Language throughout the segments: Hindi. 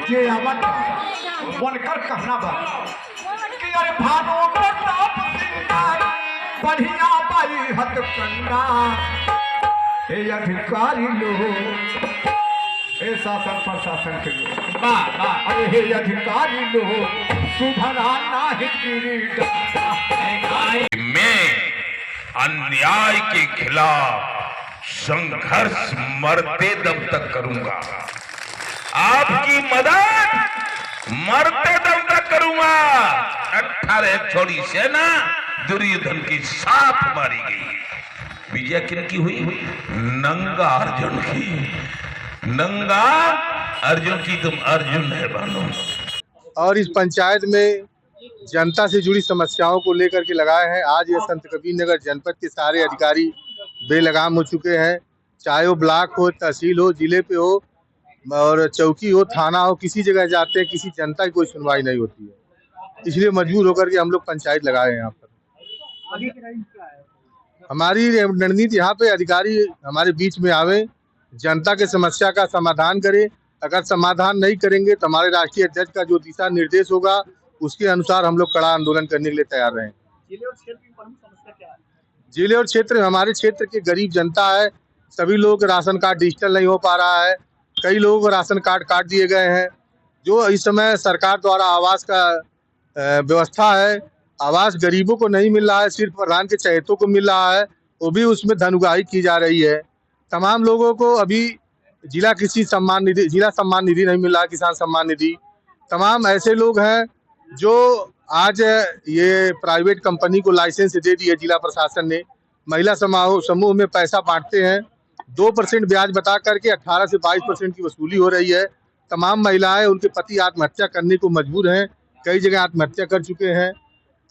जे अवत बनकर कहना बा कि अरे भानो प्रताप सिंह बढ़िया बाई हथकंडा हे अधिकारी लोग, हे शासन प्रशासन के लोग, अरे हे अधिकारी लोग सुधरा नाही मैं अन्याय के खिलाफ संघर्ष मरते दम तक करूंगा। आपकी मदद मरते दम तक करूंगा। 18 छोड़ी सेना दुर्योधन की साथ मारी गई। विजय किनकी हुई? नंगा अर्जुन की। नंगा अर्जुन की। तुम अर्जुन है बनो। और इस पंचायत में जनता से जुड़ी समस्याओं को लेकर के लगाए हैं। आज ये संत कबीरनगर जनपद के सारे अधिकारी बेलगाम हो चुके हैं। चाहे वो ब्लॉक हो, तहसील हो, जिले पे हो और चौकी हो, थाना हो, किसी जगह जाते हैं, किसी जनता की कोई सुनवाई नहीं होती है। इसलिए मजबूर होकर के हम लोग पंचायत लगाए हैं। यहाँ पर हमारी रणनीति यहाँ पे अधिकारी हमारे बीच में आवे, जनता के समस्या का समाधान करे। अगर समाधान नहीं करेंगे तो हमारे राष्ट्रीय अध्यक्ष का जो दिशा निर्देश होगा उसके अनुसार हम लोग कड़ा आंदोलन करने के लिए तैयार रहें। जिले और क्षेत्र की प्रमुख समस्या क्या है? जिले और क्षेत्र, हमारे क्षेत्र के गरीब जनता है। सभी लोगों का राशन कार्ड डिजिटल नहीं हो पा रहा है। कई लोगों को राशन कार्ड काट दिए गए हैं। जो इस समय सरकार द्वारा आवास का व्यवस्था है, आवास गरीबों को नहीं मिल रहा है, सिर्फ प्रधान के चहेतों को मिल रहा है, वो भी उसमें धनुगाही की जा रही है। तमाम लोगों को अभी जिला कृषि सम्मान निधि, जिला सम्मान निधि नहीं मिल रहा, किसान सम्मान निधि। तमाम ऐसे लोग हैं जो आज ये प्राइवेट कंपनी को लाइसेंस दे दिए जिला प्रशासन ने। महिला समूह में पैसा बांटते हैं। 2% ब्याज बता करके 18 से 22% की वसूली हो रही है। तमाम महिलाएं, उनके पति आत्महत्या करने को मजबूर हैं, कई जगह आत्महत्या कर चुके हैं।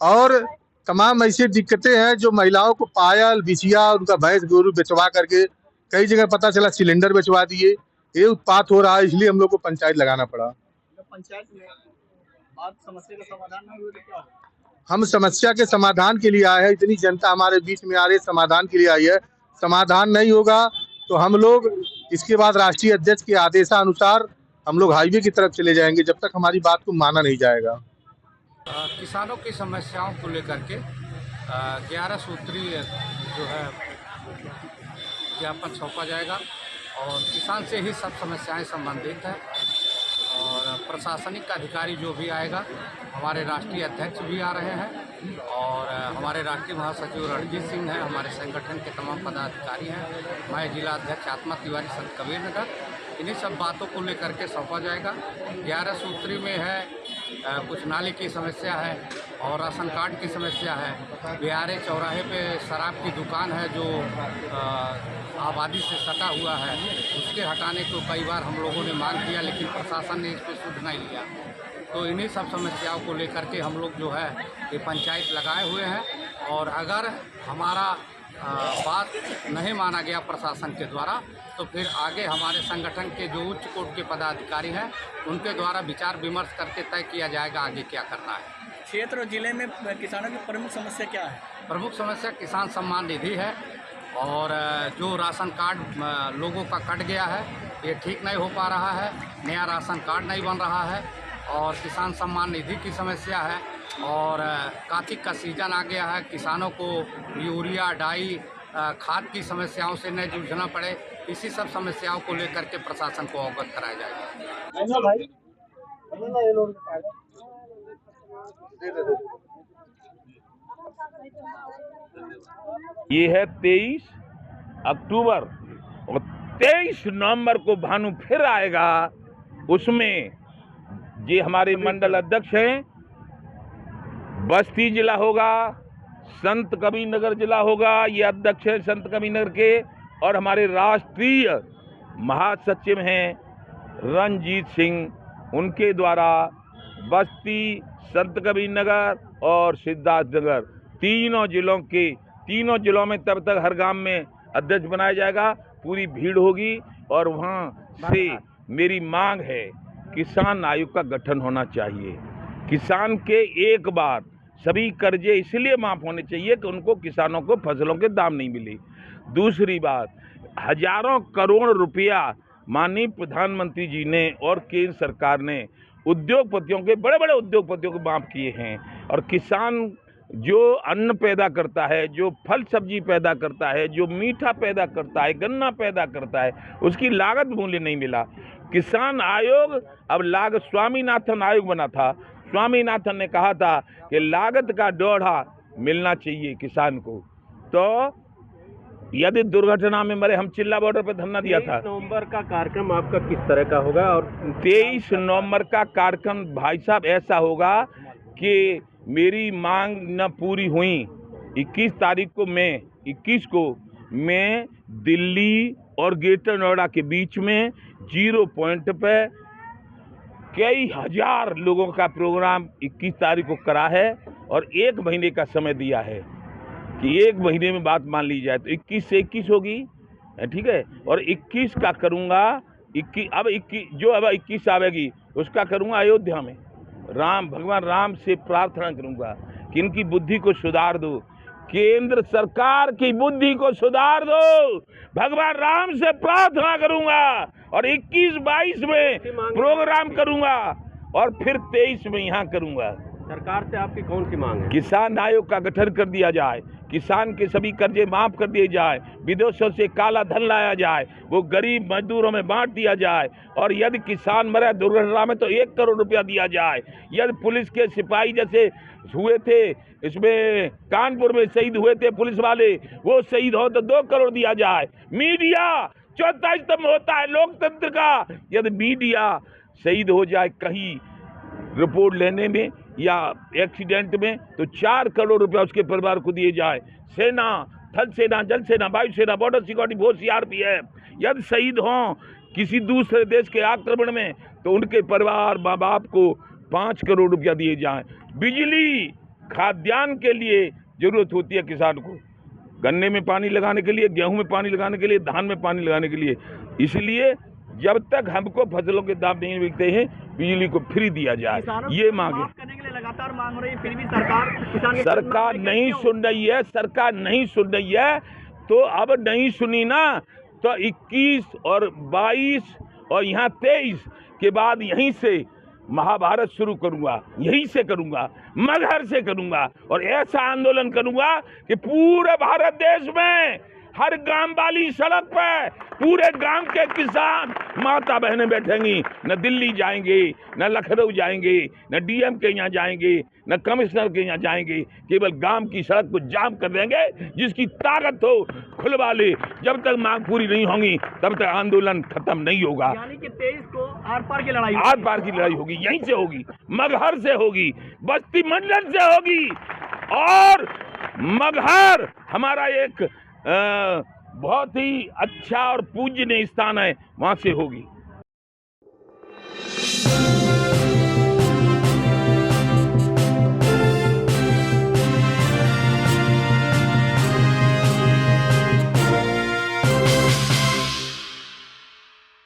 और तमाम ऐसी दिक्कतें हैं जो महिलाओं को पायल, बिछिया, उनका भैंस गोरू बेचवा करके कई जगह पता चला सिलेंडर बेचवा दिए। ये उत्पात हो रहा है, इसलिए हम लोग को पंचायत लगाना पड़ा। पंचायत में बात समस्या का समाधान नहीं हुआ तो क्या होगा? हम समस्या के समाधान के लिए आए हैं। इतनी जनता हमारे बीच में आ रही, समाधान के लिए आई है। समाधान नहीं होगा तो हम लोग इसके बाद राष्ट्रीय अध्यक्ष के आदेशानुसार हम लोग हाईवे की तरफ चले जाएंगे, जब तक हमारी बात को माना नहीं जाएगा। किसानों की समस्याओं को लेकर के 11 सूत्रीय जो है ज्ञापन सौंपा जाएगा और किसान से ही सब समस्याएं संबंधित हैं। और प्रशासनिक अधिकारी जो भी आएगा, हमारे राष्ट्रीय अध्यक्ष भी आ रहे हैं और हमारे राष्ट्रीय महासचिव रणजीत सिंह हैं, हमारे संगठन के तमाम पदाधिकारी हैं। मैं जिला अध्यक्ष आत्मा तिवारी संत कबीरनगर। इन्हीं सब बातों को लेकर के सौंपा जाएगा। 11 सूत्री में है कुछ नाले की समस्या है और राशन कार्ड की समस्या है। बिहारे चौराहे पे शराब की दुकान है जो आबादी से सटा हुआ है, उसके हटाने को कई बार हम लोगों ने मांग किया, लेकिन प्रशासन ने इस पर सुध नहीं लिया। तो इन्हीं सब समस्याओं को लेकर के हम लोग जो है ये पंचायत लगाए हुए हैं। और अगर हमारा बात नहीं माना गया प्रशासन के द्वारा तो फिर आगे हमारे संगठन के जो उच्च कोर्ट के पदाधिकारी हैं उनके द्वारा विचार विमर्श करके तय किया जाएगा आगे क्या करना है। क्षेत्र और जिले में किसानों की प्रमुख समस्या क्या है? प्रमुख समस्या किसान सम्मान निधि है और जो राशन कार्ड लोगों का कट गया है ये ठीक नहीं हो पा रहा है, नया राशन कार्ड नहीं बन रहा है और किसान सम्मान निधि की समस्या है। और कार्तिक का सीजन आ गया है, किसानों को यूरिया, डाई, खाद की समस्याओं से न जूझना पड़े, इसी सब समस्याओं को लेकर के प्रशासन को अवगत कराया जाएगा। ये है 23 अक्टूबर और 23 नवंबर को भानु फिर आएगा। उसमें ये हमारे मंडल अध्यक्ष हैं, बस्ती जिला होगा, संत कबीरनगर जिला होगा, ये अध्यक्ष हैं संत कबीरनगर के, और हमारे राष्ट्रीय महासचिव हैं रणजीत सिंह, उनके द्वारा बस्ती, संत कबीरनगर और सिद्धार्थनगर तीनों जिलों में तब तक हर गांव में अध्यक्ष बनाया जाएगा। पूरी भीड़ होगी और वहां से मेरी मांग है किसान आयोग का गठन होना चाहिए। किसान के एक बार सभी कर्जे इसलिए माफ होने चाहिए कि उनको, किसानों को फसलों के दाम नहीं मिले। दूसरी बात, हजारों करोड़ रुपया माननीय प्रधानमंत्री जी ने और केंद्र सरकार ने उद्योगपतियों के, बड़े बड़े उद्योगपतियों को माफ किए हैं। और किसान जो अन्न पैदा करता है, जो फल सब्जी पैदा करता है, जो मीठा पैदा करता है, गन्ना पैदा करता है, उसकी लागत मूल्य नहीं मिला। किसान आयोग अब लागत, स्वामीनाथन आयोग बना था। स्वामीनाथन ने कहा था कि लागत का दोहरा मिलना चाहिए किसान को। तो यदि दुर्घटना में मरे, हम चिल्ला बॉर्डर पर धरना दिया था। 23 नवंबर का कार्यक्रम आपका किस तरह का होगा? और 23 नवंबर का कार्यक्रम भाई साहब ऐसा होगा कि मेरी मांग न पूरी हुई 21 तारीख को, मैं 21 को मैं दिल्ली और ग्रेटर नोएडा के बीच में 0 पॉइंट पे कई हजार लोगों का प्रोग्राम 21 तारीख को करा है और 1 महीने का समय दिया है कि 1 महीने में बात मान ली जाए। तो 21 से 21 होगी, ठीक है। और 21 का करूँगा, 21 आवेगी उसका करूँगा अयोध्या में। भगवान राम से प्रार्थना करूँगा कि इनकी बुद्धि को सुधार दो, केंद्र सरकार की बुद्धि को सुधार दो। भगवान राम से प्रार्थना करूँगा और 21-22 में प्रोग्राम करूँगा और फिर 23 में यहाँ करूँगा। सरकार से आपकी कौन सी मांग है? किसान आयोग का गठन कर दिया जाए, किसान के सभी कर्जे माफ कर दिए जाए, विदेशों से काला धन लाया जाए, वो गरीब मजदूरों में बांट दिया जाए। और यदि किसान मरे दुर्घटना में तो 1 करोड़ रुपया दिया जाए। यदि पुलिस के सिपाही जैसे हुए थे, इसमें कानपुर में शहीद हुए थे पुलिस वाले, वो शहीद हो तो 2 करोड़ दिया जाए। मीडिया चौथा स्तंभ होता है लोकतंत्र का, यदि मीडिया शहीद हो जाए कहीं रिपोर्ट लेने में या एक्सीडेंट में तो 4 करोड़ रुपया उसके परिवार को दिए जाए। सेना, थल सेना, जल सेना, वायु सेना, बॉर्डर सिक्योरिटी फोर्स, CRPF यदि शहीद हों किसी दूसरे देश के आक्रमण में तो उनके परिवार माँ बाप को 5 करोड़ रुपया दिए जाएं। बिजली, खाद्यान्न के लिए जरूरत होती है किसान को, गन्ने में पानी लगाने के लिए, गेहूं में पानी लगाने के लिए, धान में पानी लगाने के लिए। इसलिए जब तक हमको फसलों के दाम नहीं मिलते हैं, बिजली को फ्री दिया जाए, ये मांगे। करने के लिए लगातार मांग हो रही है, फिर भी सरकार नहीं सुन रही है। सरकार नहीं सुन रही है तो अब नहीं सुनी ना, तो 21 और 22 और यहाँ 23 के बाद यहीं से महाभारत शुरू करूंगा, यहीं से करूंगा, मगहर से करूंगा। और ऐसा आंदोलन करूंगा कि पूरे भारत देश में हर गांव वाली सड़क पर पूरे गांव के किसान माता बहनें बैठेंगी, न दिल्ली जाएंगे, न लखनऊ जाएंगे, न DM के यहाँ जाएंगे, न कमिश्नर के यहाँ जाएंगे, केवल गांव की सड़क को जाम कर देंगे। जिसकी ताकत हो खुलवा ले, जब तक मांग पूरी नहीं होगी तब तक आंदोलन खत्म नहीं होगा। यानी कि 23 को आर पार की लड़ाई होगी, यहीं से होगी, मगहर से होगी, बस्ती मंडल से होगी। और मगहर हमारा एक बहुत ही अच्छा और पूजनीय स्थान है, वहां से होगी।